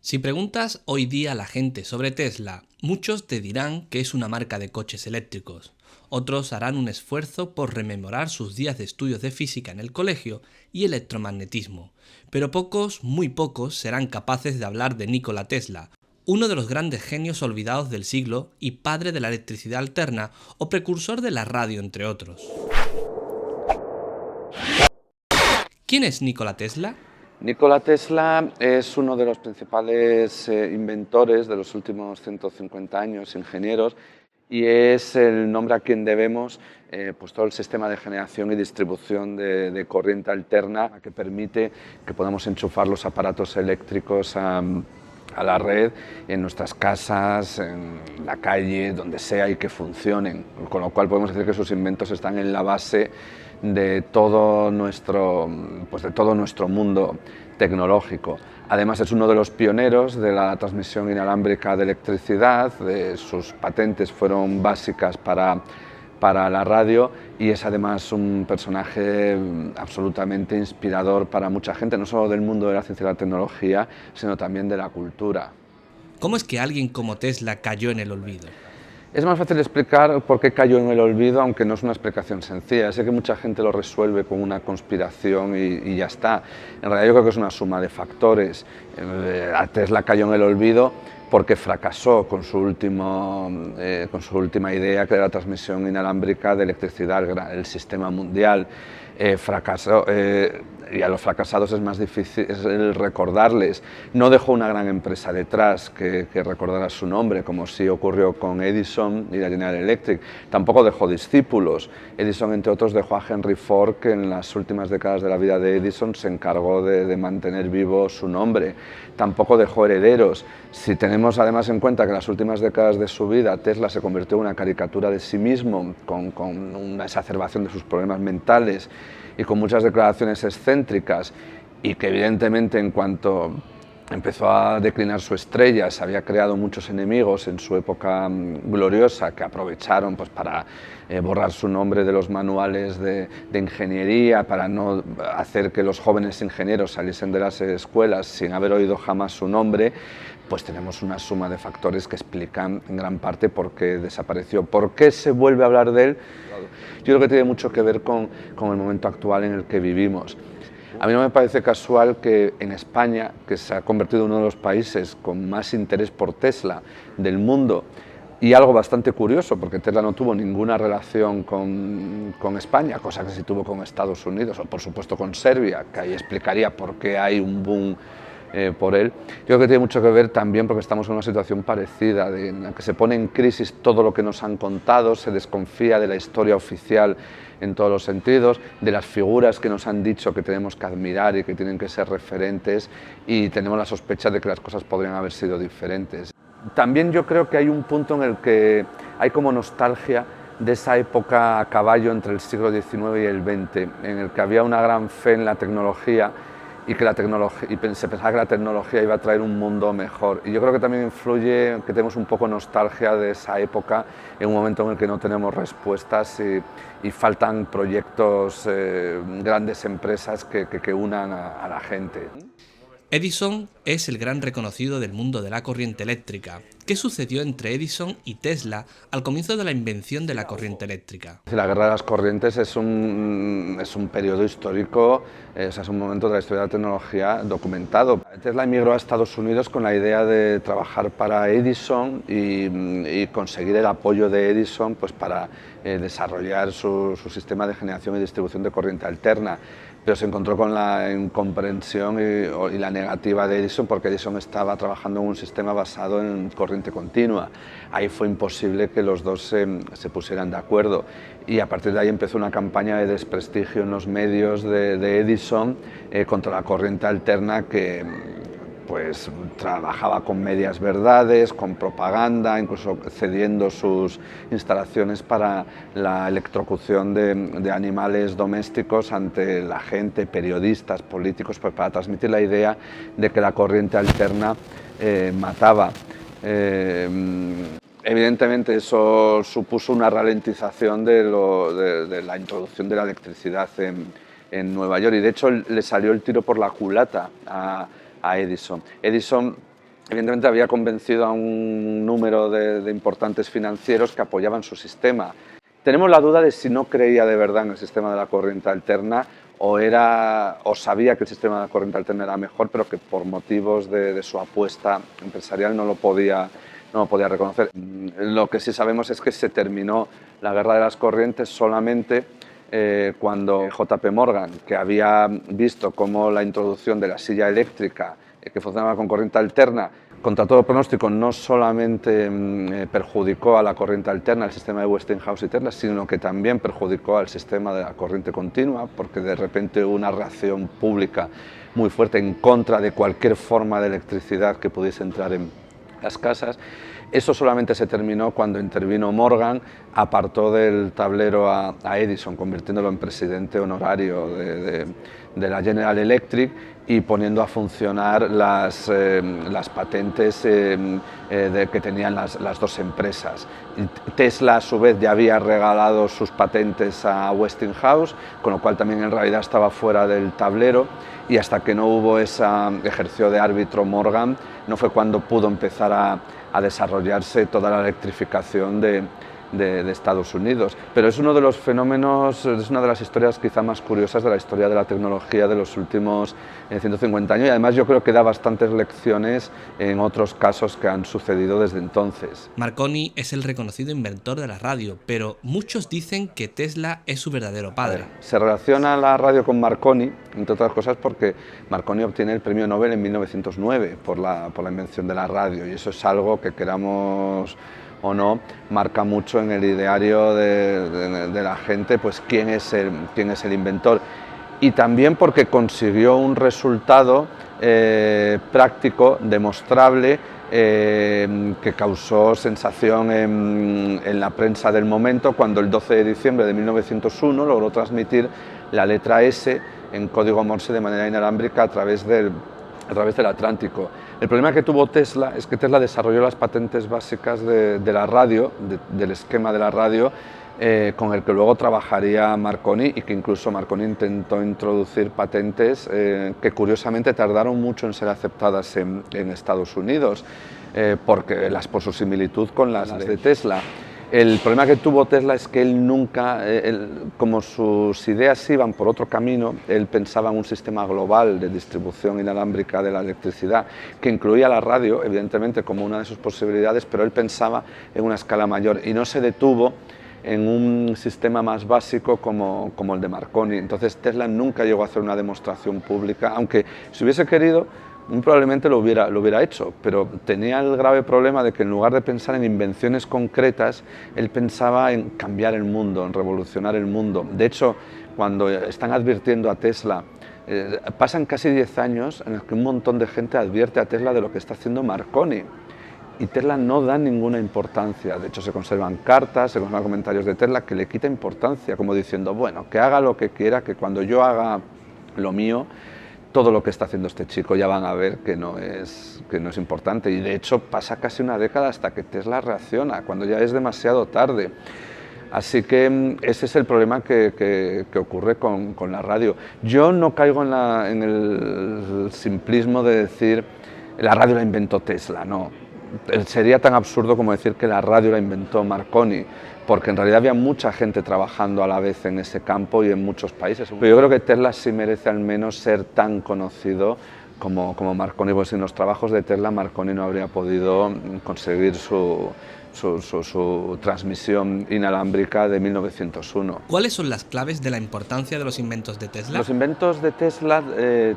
Si preguntas hoy día a la gente sobre Tesla, muchos te dirán que es una marca de coches eléctricos. Otros harán un esfuerzo por rememorar sus días de estudios de física en el colegio y electromagnetismo. Pero pocos, muy pocos, serán capaces de hablar de Nikola Tesla, uno de los grandes genios olvidados del siglo y padre de la electricidad alterna o precursor de la radio, entre otros. ¿Quién es Nikola Tesla? Nikola Tesla es uno de los principales inventores de los últimos 150 años, ingenieros, y es el nombre a quien debemos pues todo el sistema de generación y distribución de corriente alterna que permite que podamos enchufar los aparatos eléctricos a la red en nuestras casas, en la calle, donde sea y que funcionen. Con lo cual podemos decir que sus inventos están en la base de todo nuestro mundo tecnológico. Además es uno de los pioneros de la transmisión inalámbrica de electricidad, sus patentes fueron básicas para la radio y es además un personaje absolutamente inspirador para mucha gente, no solo del mundo de la ciencia y la tecnología, sino también de la cultura. ¿Cómo es que alguien como Tesla cayó en el olvido? Es más fácil explicar por qué cayó en el olvido, aunque no es una explicación sencilla. Sé que mucha gente lo resuelve con una conspiración y ya está. En realidad yo creo que es una suma de factores. Tesla cayó en el olvido porque fracasó con su última idea, que era la transmisión inalámbrica de electricidad, el sistema mundial. Fracasó, y a los fracasados es más difícil el recordarles. No dejó una gran empresa detrás que recordara su nombre, como sí ocurrió con Edison y la General Electric. Tampoco dejó discípulos. Edison, entre otros, dejó a Henry Ford, que en las últimas décadas de la vida de Edison se encargó de mantener vivo su nombre. Tampoco dejó herederos. Si tenemos además en cuenta que en las últimas décadas de su vida Tesla se convirtió en una caricatura de sí mismo, con una exacerbación de sus problemas mentales y con muchas declaraciones excéntricas, y que evidentemente en cuanto empezó a declinar su estrella se había creado muchos enemigos en su época gloriosa que aprovecharon pues, para borrar su nombre de los manuales de ingeniería, para no hacer que los jóvenes ingenieros saliesen de las escuelas sin haber oído jamás su nombre. Pues tenemos una suma de factores que explican en gran parte por qué desapareció. ¿Por qué se vuelve a hablar de él? Yo creo que tiene mucho que ver con el momento actual en el que vivimos. A mí no me parece casual que en España, que se ha convertido en uno de los países con más interés por Tesla del mundo, y algo bastante curioso, porque Tesla no tuvo ninguna relación con España, cosa que sí tuvo con Estados Unidos, o por supuesto con Serbia, que ahí explicaría por qué hay un boom por él. Yo creo que tiene mucho que ver también porque estamos en una situación parecida, en la que se pone en crisis todo lo que nos han contado, se desconfía de la historia oficial en todos los sentidos, de las figuras que nos han dicho que tenemos que admirar y que tienen que ser referentes, y tenemos la sospecha de que las cosas podrían haber sido diferentes. También yo creo que hay un punto en el que hay como nostalgia de esa época a caballo entre el siglo XIX y el XX, en el que había una gran fe en la tecnología y que se pensaba que la tecnología iba a traer un mundo mejor. Y yo creo que también influye que tenemos un poco nostalgia de esa época, en un momento en el que no tenemos respuestas y faltan proyectos, grandes empresas que unan a la gente. Edison es el gran reconocido del mundo de la corriente eléctrica. ¿Qué sucedió entre Edison y Tesla al comienzo de la invención de la corriente eléctrica? La guerra de las corrientes es un periodo histórico, es un momento de la historia de la tecnología documentado. Tesla emigró a Estados Unidos con la idea de trabajar para Edison y conseguir el apoyo de Edison pues, para desarrollar su sistema de generación y distribución de corriente alterna. Pero se encontró con la incomprensión y la negativa de Edison, porque Edison estaba trabajando en un sistema basado en corriente continua. Ahí fue imposible que los dos se pusieran de acuerdo, y a partir de ahí empezó una campaña de desprestigio en los medios de Edison contra la corriente alterna, que pues trabajaba con medias verdades, con propaganda, incluso cediendo sus instalaciones para la electrocución de animales domésticos ante la gente, periodistas, políticos, pues para transmitir la idea de que la corriente alterna mataba. Evidentemente eso supuso una ralentización de la introducción de la electricidad en Nueva York, y de hecho le salió el tiro por la culata a Edison. Edison evidentemente había convencido a un número de importantes financieros que apoyaban su sistema. Tenemos la duda de si no creía de verdad en el sistema de la corriente alterna o sabía que el sistema de la corriente alterna era mejor, pero que por motivos de su apuesta empresarial no lo podía reconocer. Lo que sí sabemos es que se terminó la guerra de las corrientes solamente cuando JP Morgan, que había visto cómo la introducción de la silla eléctrica que funcionaba con corriente alterna, contra todo pronóstico, no solamente perjudicó a la corriente alterna, al sistema de Westinghouse y Tesla, sino que también perjudicó al sistema de la corriente continua, porque de repente hubo una reacción pública muy fuerte en contra de cualquier forma de electricidad que pudiese entrar en las casas. Eso solamente se terminó cuando intervino Morgan, apartó del tablero a Edison, convirtiéndolo en presidente honorario de la General Electric y poniendo a funcionar las patentes que tenían las dos empresas. Tesla, a su vez, ya había regalado sus patentes a Westinghouse, con lo cual también en realidad estaba fuera del tablero, y hasta que no hubo ejerció de árbitro Morgan, no fue cuando pudo empezar a desarrollarse toda la electrificación de Estados Unidos. Pero es uno de los fenómenos, es una de las historias quizá más curiosas de la historia de la tecnología de los últimos 150 años, y además yo creo que da bastantes lecciones en otros casos que han sucedido desde entonces. Marconi es el reconocido inventor de la radio, pero muchos dicen que Tesla es su verdadero padre. Se relaciona la radio con Marconi, entre otras cosas porque Marconi obtiene el premio Nobel en 1909 por la invención de la radio, y eso es algo que, queramos o no, marca mucho en el ideario de la gente, pues quién es el inventor. Y también porque consiguió un resultado práctico, demostrable, que causó sensación en la prensa del momento, cuando el 12 de diciembre de 1901 logró transmitir la letra S en código Morse de manera inalámbrica a través del Atlántico. El problema que tuvo Tesla es que Tesla desarrolló las patentes básicas de la radio, del esquema de la radio, con el que luego trabajaría Marconi, y que incluso Marconi intentó introducir patentes que curiosamente tardaron mucho en ser aceptadas en Estados Unidos, por su similitud con las de Tesla. El problema que tuvo Tesla es que él nunca, como sus ideas iban por otro camino, él pensaba en un sistema global de distribución inalámbrica de la electricidad, que incluía la radio, evidentemente, como una de sus posibilidades, pero él pensaba en una escala mayor y no se detuvo en un sistema más básico como el de Marconi. Entonces Tesla nunca llegó a hacer una demostración pública, aunque si hubiese querido, probablemente lo hubiera hecho, pero tenía el grave problema de que en lugar de pensar en invenciones concretas, él pensaba en cambiar el mundo, en revolucionar el mundo. De hecho, cuando están advirtiendo a Tesla, pasan casi 10 años en los que un montón de gente advierte a Tesla de lo que está haciendo Marconi, y Tesla no da ninguna importancia. De hecho, se conservan cartas, se conservan comentarios de Tesla que le quita importancia, como diciendo, bueno, que haga lo que quiera, que cuando yo haga lo mío, todo lo que está haciendo este chico ya van a ver que no es importante. Y de hecho pasa casi una década hasta que Tesla reacciona, cuando ya es demasiado tarde. Así que ese es el problema que ocurre con la radio. Yo no caigo en el simplismo de decir la radio la inventó Tesla, no. Sería tan absurdo como decir que la radio la inventó Marconi, porque en realidad había mucha gente trabajando a la vez en ese campo y en muchos países. Pero yo creo que Tesla sí merece al menos ser tan conocido como Marconi, porque sin los trabajos de Tesla Marconi no habría podido conseguir su transmisión inalámbrica de 1901. ¿Cuáles son las claves de la importancia de los inventos de Tesla? Los inventos de Tesla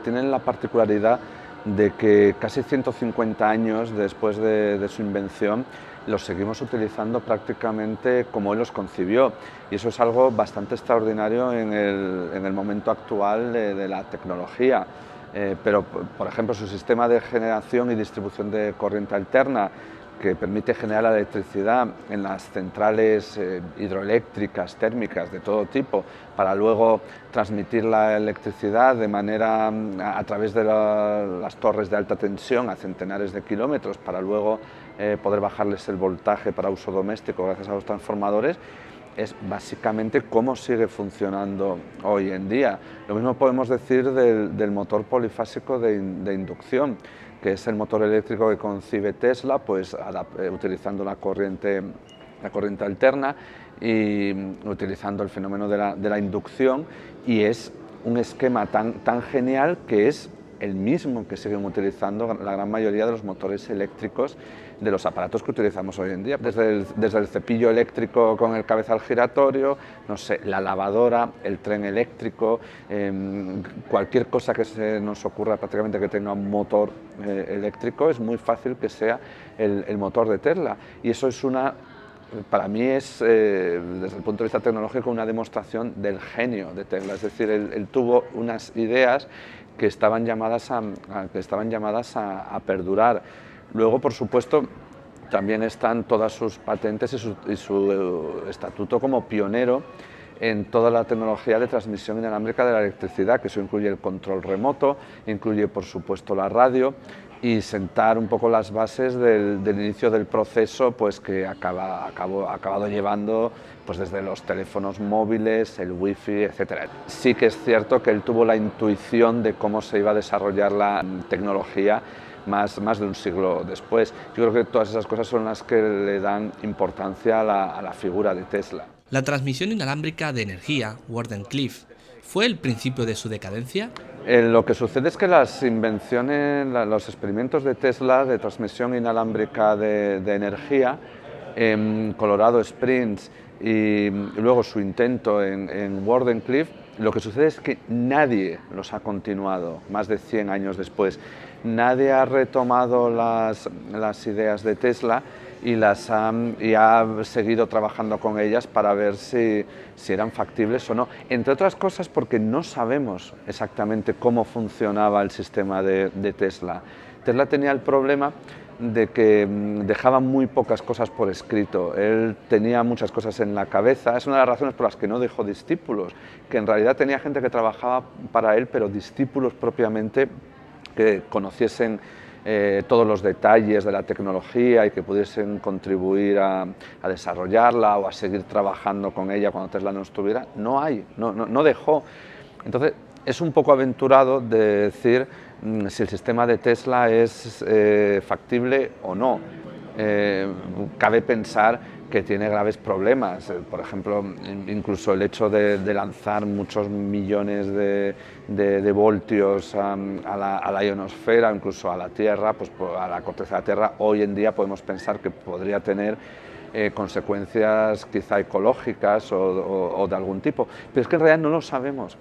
tienen la particularidad de que casi 150 años después de su invención los seguimos utilizando prácticamente como él los concibió, y eso es algo bastante extraordinario en el momento actual de la tecnología. Pero, por ejemplo, su sistema de generación y distribución de corriente alterna, que permite generar la electricidad en las centrales hidroeléctricas, térmicas, de todo tipo, para luego transmitir la electricidad de manera a través de las torres de alta tensión a centenares de kilómetros, para luego poder bajarles el voltaje para uso doméstico gracias a los transformadores, es básicamente cómo sigue funcionando hoy en día. Lo mismo podemos decir del motor polifásico de inducción. que es el motor eléctrico que concibe Tesla, pues utilizando la corriente alterna y utilizando el fenómeno de la inducción, y es un esquema tan genial que es el mismo que siguen utilizando la gran mayoría de los motores eléctricos de los aparatos que utilizamos hoy en día, desde el cepillo eléctrico con el cabezal giratorio, no sé, la lavadora, el tren eléctrico, cualquier cosa que se nos ocurra prácticamente que tenga un motor eléctrico, es muy fácil que sea el motor de Tesla, y eso es para mí es, desde el punto de vista tecnológico, una demostración del genio de Tesla. Es decir, él tuvo unas ideas que estaban llamadas a perdurar. Luego, por supuesto, también están todas sus patentes y su estatuto como pionero en toda la tecnología de transmisión inalámbrica de la electricidad, que eso incluye el control remoto, incluye, por supuesto, la radio, y sentar un poco las bases del inicio del proceso, pues que ha acabado llevando pues desde los teléfonos móviles, el wifi, etc. Sí que es cierto que él tuvo la intuición de cómo se iba a desarrollar la tecnología más de un siglo después. Yo creo que todas esas cosas son las que le dan importancia a la figura de Tesla. La transmisión inalámbrica de energía, Wardenclyffe, ¿fue el principio de su decadencia? Lo que sucede es que las invenciones, los experimentos de Tesla de transmisión inalámbrica de energía, Colorado Springs y luego su intento en Wardenclyffe, lo que sucede es que nadie los ha continuado más de 100 años después. Nadie ha retomado las ideas de Tesla y ha seguido trabajando con ellas para ver si eran factibles o no. Entre otras cosas porque no sabemos exactamente cómo funcionaba el sistema de Tesla. Tesla tenía el problema de que dejaba muy pocas cosas por escrito. Él tenía muchas cosas en la cabeza. Es una de las razones por las que no dejó discípulos, que en realidad tenía gente que trabajaba para él, pero discípulos propiamente que conociesen todos los detalles de la tecnología y que pudiesen contribuir a desarrollarla o a seguir trabajando con ella cuando Tesla no estuviera. No dejó. Entonces, es un poco aventurado de decir si el sistema de Tesla es factible o no. Cabe pensar que tiene graves problemas, por ejemplo, incluso el hecho de lanzar muchos millones de voltios a la ionosfera, incluso a la Tierra, pues a la corteza de la Tierra, hoy en día podemos pensar que podría tener consecuencias quizá ecológicas o de algún tipo, pero es que en realidad no lo sabemos.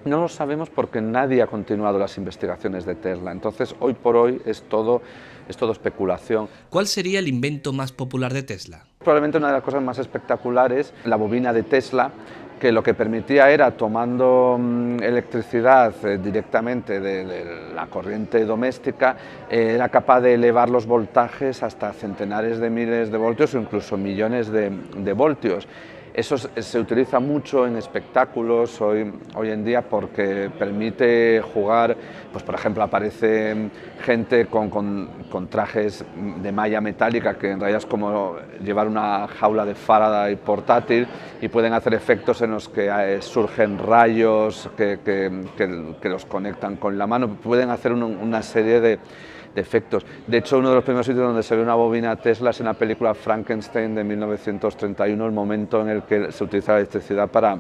No lo sabemos porque nadie ha continuado las investigaciones de Tesla, entonces hoy por hoy es todo especulación. ¿Cuál sería el invento más popular de Tesla? Probablemente una de las cosas más espectaculares, la bobina de Tesla, que lo que permitía era, tomando electricidad directamente de la corriente doméstica, era capaz de elevar los voltajes hasta centenares de miles de voltios o incluso millones de voltios. Eso se utiliza mucho en espectáculos hoy en día porque permite jugar, pues por ejemplo aparece gente con trajes de malla metálica que en realidad es como llevar una jaula de Faraday portátil y pueden hacer efectos en los que surgen rayos que los conectan con la mano, pueden hacer una serie de efectos. De hecho, uno de los primeros sitios donde se ve una bobina Tesla es en la película Frankenstein de 1931, el momento en el que se utiliza la electricidad para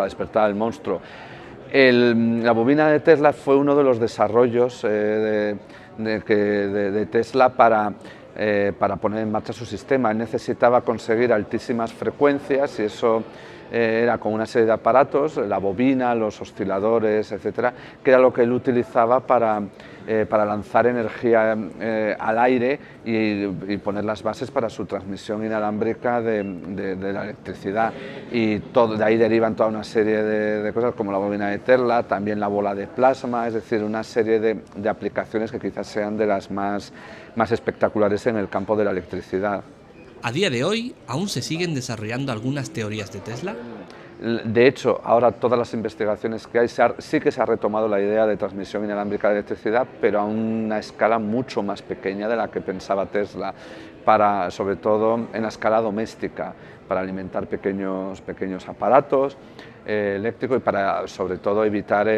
despertar al monstruo. La bobina de Tesla fue uno de los desarrollos de Tesla para poner en marcha su sistema. Él necesitaba conseguir altísimas frecuencias y eso era con una serie de aparatos, la bobina, los osciladores, etcétera, que era lo que él utilizaba para lanzar energía al aire y poner las bases para su transmisión inalámbrica de la electricidad. Y de ahí derivan toda una serie de cosas como la bobina de Tesla, también la bola de plasma, es decir, una serie de aplicaciones que quizás sean de las más espectaculares en el campo de la electricidad. A día de hoy, ¿aún se siguen desarrollando algunas teorías de Tesla? De hecho, ahora todas las investigaciones que hay, sí que se ha retomado la idea de transmisión inalámbrica de electricidad, pero a una escala mucho más pequeña de la que pensaba Tesla, sobre todo en la escala doméstica, para alimentar pequeños aparatos eléctricos y para, sobre todo, evitar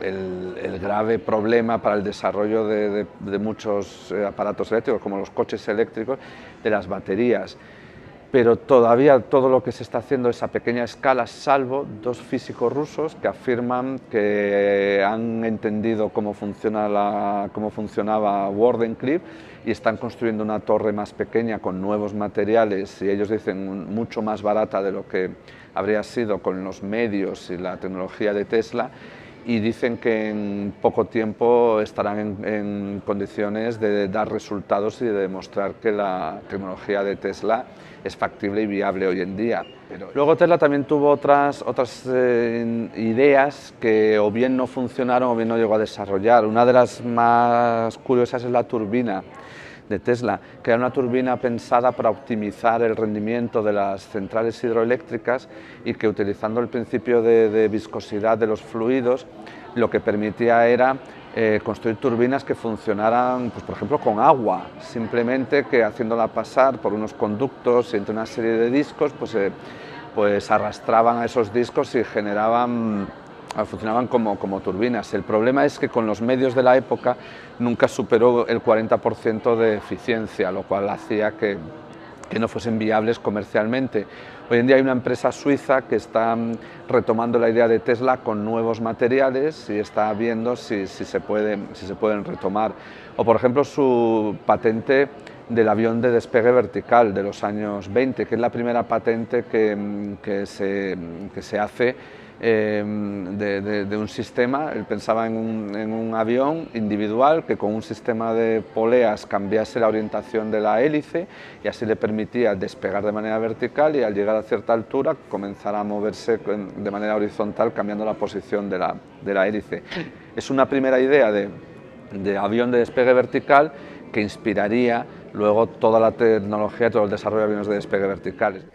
el grave problema para el desarrollo de muchos aparatos eléctricos, como los coches eléctricos, de las baterías. Pero todavía todo lo que se está haciendo es a pequeña escala, salvo dos físicos rusos que afirman que han entendido cómo funcionaba Wardenclyffe y están construyendo una torre más pequeña con nuevos materiales, y ellos dicen mucho más barata de lo que habría sido con los medios y la tecnología de Tesla, y dicen que en poco tiempo estarán en condiciones de dar resultados y de demostrar que la tecnología de Tesla es factible y viable hoy en día. Pero luego Tesla también tuvo otras ideas que o bien no funcionaron o bien no llegó a desarrollar. Una de las más curiosas es la turbina de Tesla, que era una turbina pensada para optimizar el rendimiento de las centrales hidroeléctricas y que, utilizando el principio de viscosidad de los fluidos, lo que permitía era construir turbinas que funcionaran, pues, por ejemplo, con agua, simplemente que haciéndola pasar por unos conductos y entre una serie de discos, pues arrastraban a esos discos y funcionaban como turbinas. El problema es que con los medios de la época nunca superó el 40% de eficiencia, lo cual hacía que no fuesen viables comercialmente. Hoy en día hay una empresa suiza que está retomando la idea de Tesla con nuevos materiales y está viendo si se pueden retomar. O, por ejemplo, su patente del avión de despegue vertical de los años 20, que es la primera patente que se hace de un sistema. Él pensaba en un avión individual que con un sistema de poleas cambiase la orientación de la hélice y así le permitía despegar de manera vertical y al llegar a cierta altura comenzar a moverse de manera horizontal cambiando la posición de la hélice. Es una primera idea de avión de despegue vertical que inspiraría luego toda la tecnología, todo el desarrollo de aviones de despegue verticales.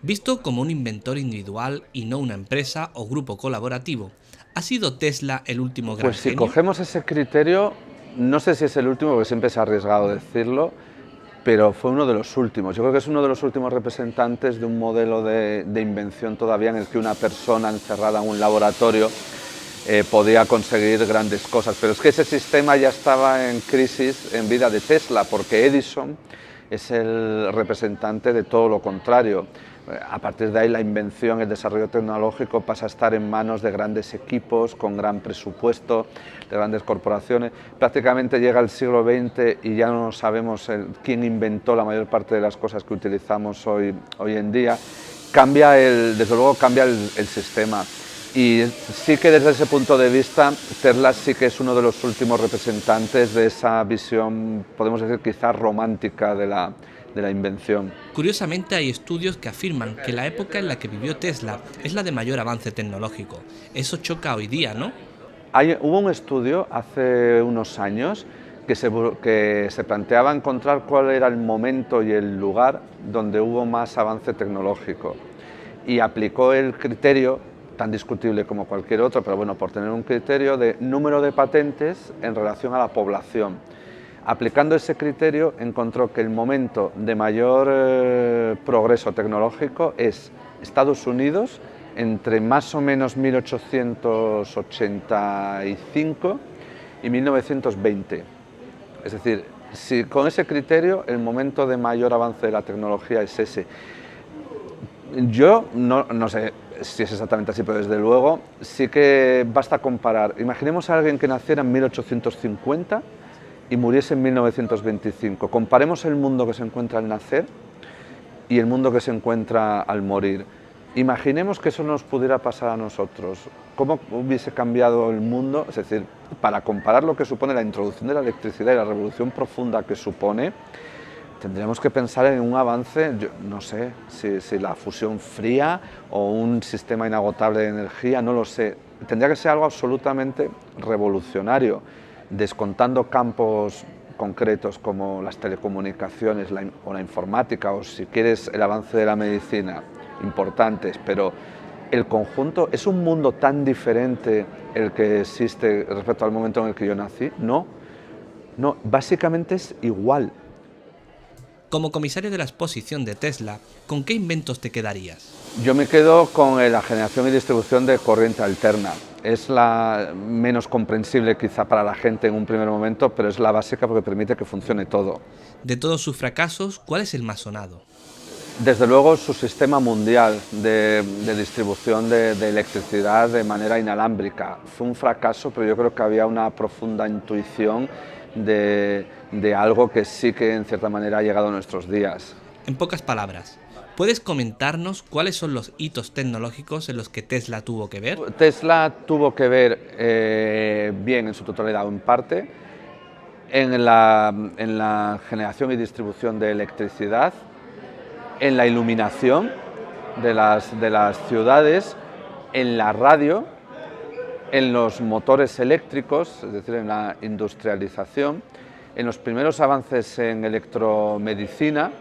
Visto como un inventor individual y no una empresa o grupo colaborativo, ¿ha sido Tesla el último gran Pues si genio? cogemos ese criterio, no sé si es el último, porque siempre se ha arriesgado a decirlo, pero fue uno de los últimos. Yo creo que es uno de los últimos representantes de un modelo de invención todavía en el que una persona encerrada en un laboratorio podía conseguir grandes cosas. Pero es que ese sistema ya estaba en crisis en vida de Tesla, porque Edison es el representante de todo lo contrario. A partir de ahí la invención, el desarrollo tecnológico pasa a estar en manos de grandes equipos con gran presupuesto, de grandes corporaciones. Prácticamente llega el siglo XX y ya no sabemos quién inventó la mayor parte de las cosas que utilizamos hoy en día. Desde luego cambia el sistema. Y sí que desde ese punto de vista Tesla sí que es uno de los últimos representantes de esa visión, podemos decir quizás romántica de la invención. Curiosamente hay estudios que afirman que la época en la que vivió Tesla es la de mayor avance tecnológico. Eso choca hoy día, ¿no? Hubo un estudio hace unos años que se planteaba encontrar cuál era el momento y el lugar donde hubo más avance tecnológico y aplicó el criterio tan discutible como cualquier otro, pero bueno, por tener un criterio de número de patentes en relación a la población. Aplicando ese criterio encontró que el momento de mayor progreso tecnológico es Estados Unidos entre más o menos 1885 y 1920. Es decir, si con ese criterio el momento de mayor avance de la tecnología es ese. Yo no sé si es exactamente así, pero desde luego sí que basta comparar. Imaginemos a alguien que naciera en 1850 y muriese en 1925. Comparemos el mundo que se encuentra al nacer y el mundo que se encuentra al morir. Imaginemos que eso nos pudiera pasar a nosotros. ¿Cómo hubiese cambiado el mundo? Es decir, para comparar lo que supone la introducción de la electricidad y la revolución profunda que supone, tendríamos que pensar en un avance, yo no sé, si la fusión fría o un sistema inagotable de energía, no lo sé. Tendría que ser algo absolutamente revolucionario, descontando campos concretos como las telecomunicaciones o la informática, o si quieres el avance de la medicina, importantes, pero el conjunto, ¿es un mundo tan diferente el que existe respecto al momento en el que yo nací? No, básicamente es igual. Como comisario de la exposición de Tesla, ¿con qué inventos te quedarías? Yo me quedo con la generación y distribución de corriente alterna. Es la menos comprensible quizá para la gente en un primer momento, pero es la básica porque permite que funcione todo. De todos sus fracasos, ¿cuál es el más sonado? Desde luego su sistema mundial de distribución de electricidad de manera inalámbrica fue un fracaso, pero yo creo que había una profunda intuición de algo que sí que en cierta manera ha llegado a nuestros días. En pocas palabras, ¿puedes comentarnos cuáles son los hitos tecnológicos en los que Tesla tuvo que ver? Tesla tuvo que ver bien en su totalidad o en parte en la generación y distribución de electricidad, en la iluminación de las ciudades, en la radio, en los motores eléctricos, es decir, en la industrialización, en los primeros avances en electromedicina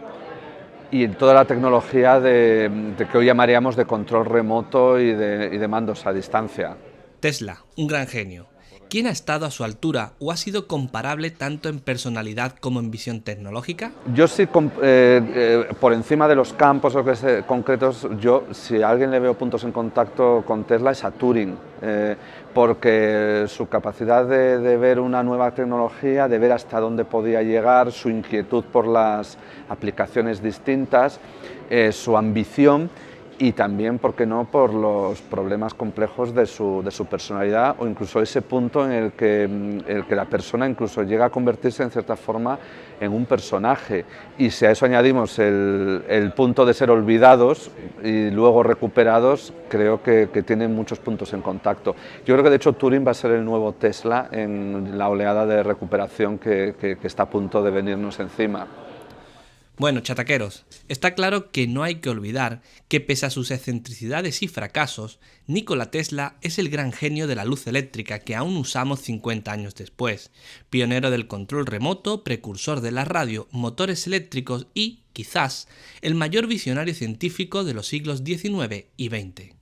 y en toda la tecnología de que hoy llamaríamos de control remoto y de mandos a distancia. Tesla, un gran genio. ¿Quién ha estado a su altura o ha sido comparable tanto en personalidad como en visión tecnológica? Yo sí, por encima de los campos concretos, yo si a alguien le veo puntos en contacto con Tesla es a Turing, porque su capacidad de ver una nueva tecnología, de ver hasta dónde podía llegar, su inquietud por las aplicaciones distintas, su ambición y también, ¿por qué no?, por los problemas complejos de su personalidad o incluso ese punto en el que la persona incluso llega a convertirse en cierta forma en un personaje. Y si a eso añadimos el punto de ser olvidados y luego recuperados, creo que tienen muchos puntos en contacto. Yo creo que de hecho Turing va a ser el nuevo Tesla en la oleada de recuperación que está a punto de venirnos encima. Bueno, chataqueros, está claro que no hay que olvidar que pese a sus excentricidades y fracasos, Nikola Tesla es el gran genio de la luz eléctrica que aún usamos 50 años después, pionero del control remoto, precursor de la radio, motores eléctricos y, quizás, el mayor visionario científico de los siglos XIX y XX.